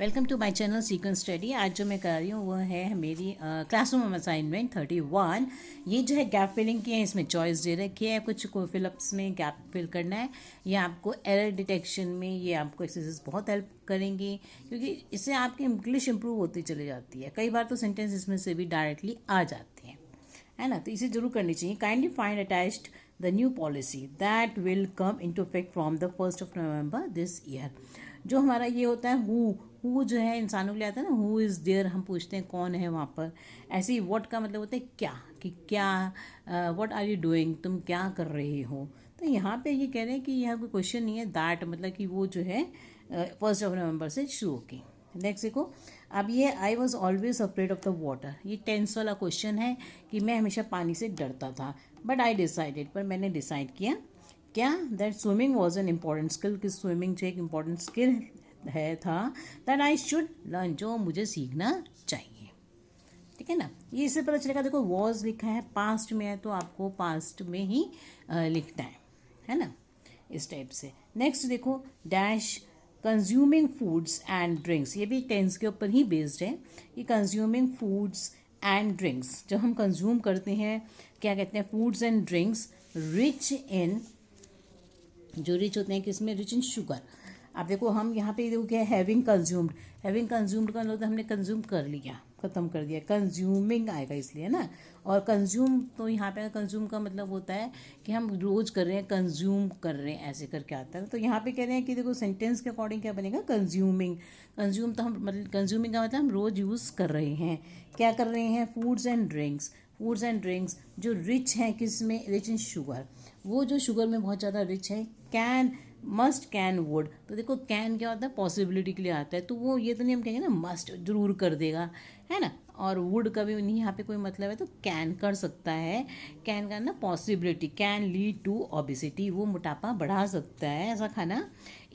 Welcome to my channel sequence study. आज जो मैं कर रही हूँ वो है मेरी क्लासरूम असाइनमेंट 31। ये जो है गैप फिलिंग की है, इसमें चॉइस दे रखी है, कुछ को फिलअप्स में गैप फिल करना है। ये आपको एरर डिटेक्शन में ये आपको एक्सरसाइज बहुत हेल्प करेंगी, क्योंकि इससे आपकी इंग्लिश इंप्रूव होती चली जाती है। कई बार तो सेंटेंस इसमें से भी डायरेक्टली आ जाते हैं, है ना। तो इसे जरूर करनी चाहिए। Kindly find attached the new policy that will come into effect from the 1 November this year. जो हमारा ये होता है हु जो है इंसानों के लिए आता है ना, हु इज़ देयर, हम पूछते हैं कौन है वहाँ पर। ऐसे ही व्हाट का मतलब होता है क्या, कि क्या, व्हाट आर यू डूइंग, तुम क्या कर रहे हो। तो यहाँ पे ये कह रहे हैं कि यहाँ कोई क्वेश्चन नहीं है, दैट मतलब कि वो जो है 1 नवंबर से शुरू होगी। नेक्स्ट देखो, अब ये I was always afraid of the water, ये टेंस वाला क्वेश्चन है कि मैं हमेशा पानी से डरता था, बट आई डिसाइडेड, पर मैंने डिसाइड किया क्या, that swimming was an important skill, कि स्विमिंग जो एक इम्पॉर्टेंट स्किल है था, दैट आई शुड लर्न, जो मुझे सीखना चाहिए। ठीक है ना। ये इससे पता चलेगा, देखो वॉज लिखा है, पास्ट में है तो आपको पास्ट में ही लिखना है ना, इस टाइप से। नेक्स्ट देखो, dash consuming foods and drinks, ये भी टेंस के ऊपर ही बेस्ड है कि कंज्यूमिंग फूड्स एंड ड्रिंक्स, जब हम कंज्यूम करते हैं क्या कहते हैं, foods and drinks rich in, जो रिच होते हैं किसमें, रिच इन शुगर। अब देखो हम यहाँ पे देखो क्या है, हैविंग कंज्यूम्ड, हैविंग कंज्यूम्ड का मतलब हमने कंज्यूम कर लिया, ख़त्म कर दिया, कंज्यूमिंग आएगा इसलिए ना। और कंज्यूम तो यहाँ पे कंज्यूम का मतलब होता है कि हम रोज़ कर रहे हैं, कंज्यूम कर रहे हैं, ऐसे करके आता है। तो यहाँ पे कह रहे हैं कि देखो सेंटेंस के अकॉर्डिंग क्या बनेगा, कंज्यूमिंग। कंज्यूम तो हम मतलब कंज्यूमिंग का मतलब हम रोज़ यूज़ कर रहे हैं, क्या कर रहे हैं, foods and drinks. Foods and drinks जो रिच हैं किस में, रिच इन शुगर, वो जो शुगर में बहुत ज़्यादा रिच है। कैन, मस्ट कैन वुड, तो देखो कैन क्या होता है, पॉसिबिलिटी के लिए आता है, तो वो ये तो नहीं हम कहेंगे ना मस्ट जरूर कर देगा, है ना। और वुड का भी नहीं यहाँ पे कोई मतलब है, तो कैन कर सकता है। कैन का ना possibility, can lead to obesity, वो मोटापा बढ़ा सकता है ऐसा खाना।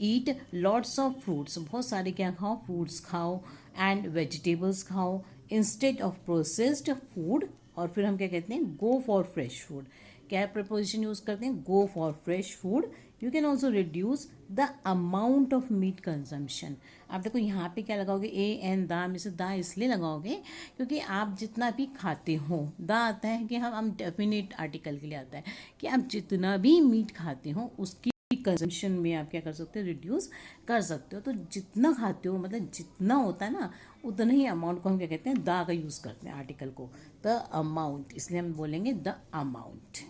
ईट लॉट्स ऑफ फ्रूट्स, बहुत सारे क्या खाओ, फ्रूट्स खाओ, एंड वेजिटेबल्स खाओ इंस्टेड ऑफ प्रोसेस्ड फूड। और फिर हम क्या कहते हैं, गो फॉर फ्रेश फूड, क्या प्रपोजिशन यूज करते हैं, go for fresh food. You can also reduce the amount of meat consumption. आप देखो यहाँ पे क्या लगाओगे, ए एन दा में से दा इसलिए लगाओगे क्योंकि आप जितना भी खाते हो, दा आता है कि हम डेफिनेट आर्टिकल के लिए आता है कि आप जितना भी मीट खाते हो उसकी कंजम्पशन में आप क्या कर सकते हो, रिड्यूस कर सकते हो। तो जितना खाते हो मतलब जितना होता है ना, उतना ही अमाउंट को हम क्या कहते हैं, दा का यूज़ करते हैं आर्टिकल को, द अमाउंट, इसलिए हम बोलेंगे द अमाउंट।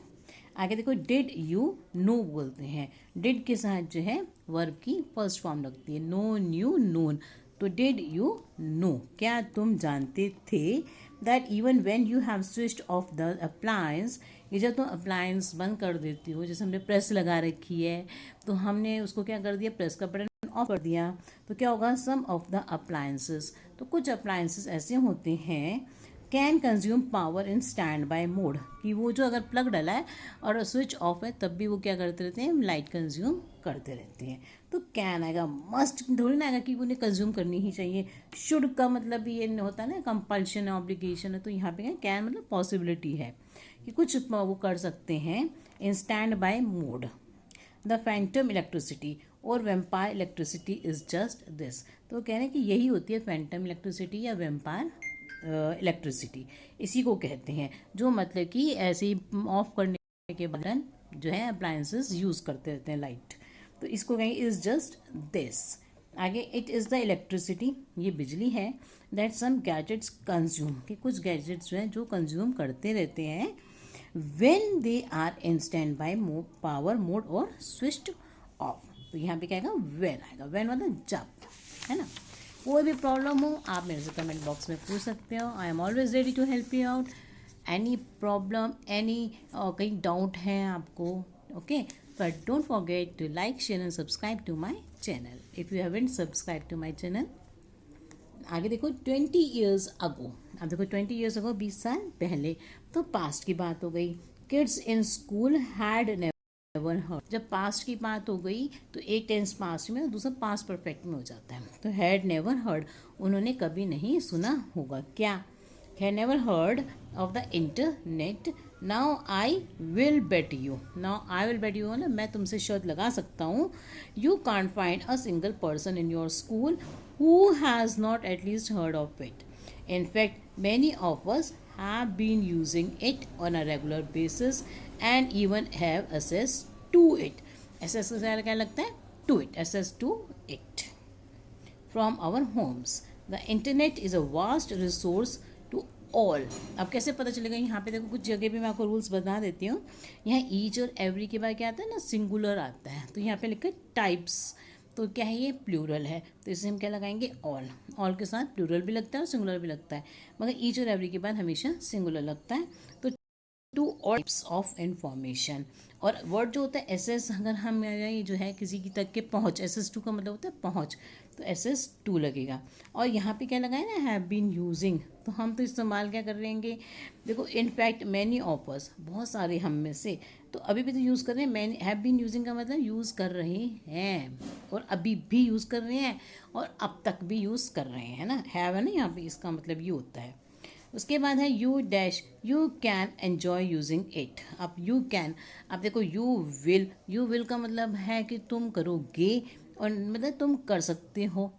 आगे देखो, डिड यू नो बोलते हैं, डिड के साथ जो है वर्ब की फर्स्ट फॉर्म लगती है, नो न्यू नोन। तो डिड यू नो, क्या तुम जानते थे, that even when you have switched off the appliance, ये जब तुम अप्लायंस बंद कर देती हो, जैसे हमने प्रेस लगा रखी है तो हमने उसको क्या कर दिया, प्रेस का बटन ऑफ कर दिया, तो क्या होगा, सम ऑफ द अप्लायंसेस, तो कुछ अप्लायंसेस ऐसे होते हैं can consume power in stand by mode, कि वो जो अगर प्लग डला है और स्विच ऑफ है तब भी वो क्या करते रहते हैं, लाइट कंज्यूम करते रहते हैं। तो कैन आएगा, मस्ट थोड़ी ना आएगा कि उन्हें कंज्यूम करनी ही चाहिए। शुड का मतलब भी ये होता है ना, कंपल्शन है, ऑब्लिगेशन है। तो यहाँ पे कैन मतलब पॉसिबिलिटी है कि कुछ वो कर सकते हैं in stand by mode. The phantom electricity और vampire electricity is just this, तो कह रहे हैं कि यही होती है फैंटम इलेक्ट्रिसिटी या वेम्पायर इलेक्ट्रिसिटी, इसी को कहते हैं, जो मतलब कि ऐसे ही ऑफ करने के बटन जो है अप्लायंसेस यूज़ करते रहते हैं लाइट, तो इसको कहेंगे इज जस्ट दिस। आगे, इट इज़ द इलेक्ट्रिसिटी, ये बिजली है, दैट सम गैजेट्स कंज्यूम, कि कुछ गैजेट्स जो हैं जो कंज्यूम करते रहते हैं, when they are in stand by power mode और स्विच्ड ऑफ। तो यहाँ पे क्या आएगा, व्हेन आएगा, व्हेन मतलब जब, है ना। कोई भी प्रॉब्लम हो आप मेरे से कमेंट बॉक्स में पूछ सकते हो, I am always ready to help you out. Any problem, any कहीं डाउट है आपको, okay, but don't forget to like, share and subscribe to my channel if you haven't subscribe to my channel. आगे देखो, 20 years ago, अब देखो 20 years ago 20 साल पहले, तो पास्ट की बात हो गई। Kids in school had never heard, जब पास्ट की बात हो गई तो एक टेंस पास्ट में और दूसरा पास्ट परफेक्ट में हो जाता है। तो हैड नेवर हर्ड, उन्होंने कभी नहीं सुना होगा, क्या, had never heard of the internet. Now I will bet you, now I will bet you मतलब मैं तुमसे शर्त लगा सकता हूँ, you can't find a single person in your school Who has not at least heard of it? In fact, many of us have been using it on a regular basis and even have access to it. Access का क्या लगता है? To it. Access to it from our homes. The internet is a vast resource to all. अब कैसे पता चलेगा? यहाँ पे देखो कुछ जगह पे मैं आपको रूल्स बता देती हूँ. यहाँ ईच और एवरी के बाद क्या आता है ना, सिंगुलर आता है. तो यहाँ पे लिखा है टाइप्स. तो क्या है, ये प्लूरल है, तो इसे हम क्या लगाएंगे, ऑल. ऑल के साथ प्लूरल भी लगता है और सिंगुलर भी लगता है, मगर ईच और एवरी के बाद हमेशा सिंगुलर लगता है. तो to all types of information. और वर्ड जो होता है एस, अगर हम ये जो है किसी की तक के पहुँच, SS2 का मतलब होता है पहुँच, तो SS2 लगेगा. और यहाँ पे क्या लगा है ना, हैव बीन यूजिंग, तो हम तो इस्तेमाल क्या कर रहेंगे, देखो इनफैक्ट मैनी ऑफ अस, बहुत सारे हम में से, तो अभी भी तो यूज़ कर रहे हैं. मैनी हैव बीन यूजिंग का मतलब यूज़ कर रहे हैं, और अभी भी यूज़ कर रहे हैं, और अब तक भी यूज़ कर रहे हैं, है ना. हैव है ना यहाँ पे, इसका मतलब ये होता है. उसके बाद है you dash, you can enjoy using it. अब यू कैन, अब देखो यू विल का मतलब है कि तुम करोगे, और मतलब तुम कर सकते हो.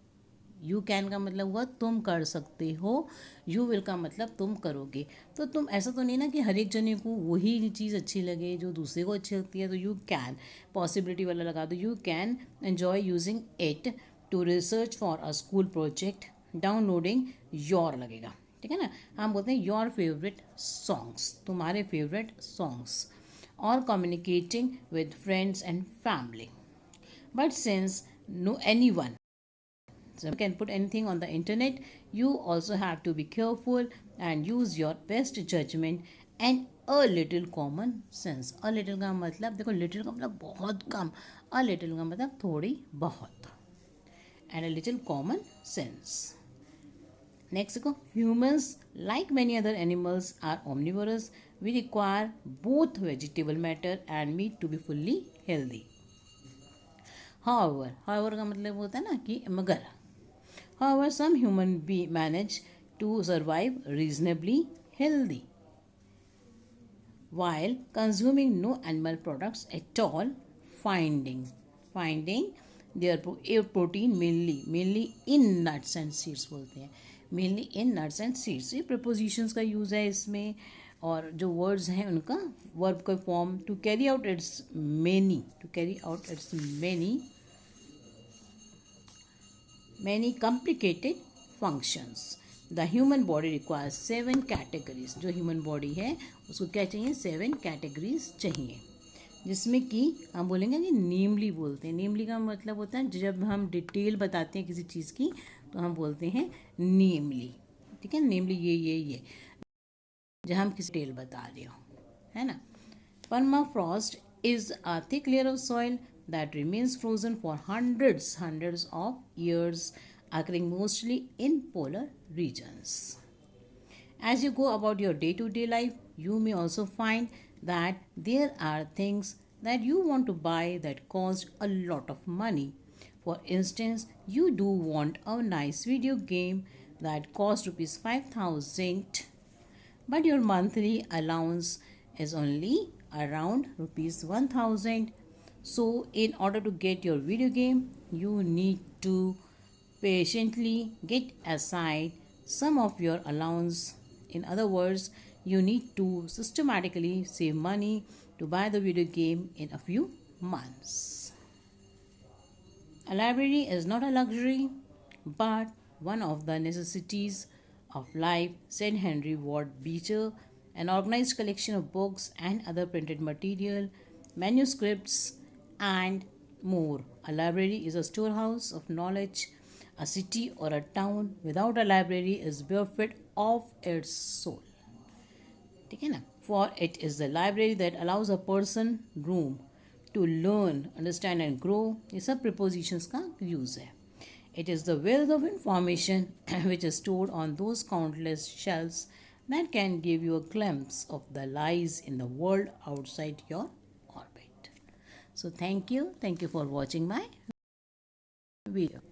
यू कैन का मतलब हुआ तुम कर सकते हो, यू विल का मतलब तुम करोगे. तो तुम ऐसा तो नहीं ना कि हर एक जने को वही चीज़ अच्छी लगे जो दूसरे को अच्छी लगती है. तो यू कैन पॉसिबिलिटी वाला लगा दो. You can enjoy using it to research for a school project. Downloading your लगेगा, ठीक है ना. हम बोलते हैं योर फेवरेट सॉन्ग्स, तुम्हारे फेवरेट सॉन्ग्स, और communicating with friends and family. But since no anyone can put anything on the internet, you also have to be careful and use your best judgment and a little common sense. a little का मतलब देखो, little का मतलब बहुत कम, a little का मतलब थोड़ी बहुत, and a little common sense. Next go, humans like many other animals are omnivorous. We require both vegetable matter and meat to be fully healthy. However का मतलब होता है ना कि मगर. However, some human manage to survive reasonably healthy while consuming no animal products at all, finding their protein mainly in nuts and seeds बोलते हैं, mainly in nuts and seeds. ये prepositions का यूज़ है इसमें, और जो words हैं उनका verb का form to carry out its many complicated functions. The human body requires 7 categories. जो human body है उसको क्या चाहिए, 7 categories चाहिए, जिसमें कि हम बोलेंगे कि नेमली बोलते हैं. नेमली का मतलब होता है जब हम डिटेल बताते हैं किसी चीज़ की तो हम बोलते हैं नेमली, ठीक है. नेमली ये जब हम किसी डिटेल बता रहे हो, है ना. Permafrost is a thick layer of soil that remains frozen for hundreds of years, occurring mostly in polar regions. As you go about your day-to-day life, you may also find that there are things that you want to buy that cost a lot of money. For instance, you do want a nice video game that costs rupees 5,000, but your monthly allowance is only around rupees 1,000. So in order to get your video game, you need to patiently get aside some of your allowance. In other words, you need to systematically save money to buy the video game in a few months. A library is not a luxury, but one of the necessities of life, said Henry Ward Beecher. An organized collection of books and other printed material, manuscripts, and more. A library is a storehouse of knowledge. A city or a town without a library is bereft of its soul. ठीक है ना. For it is the library that allows a person room to learn, understand and grow. ये सब prepositions का use है. It is the wealth of information which is stored on those countless shelves that can give you a glimpse of the lies in the world outside your orbit. So thank you for watching my video.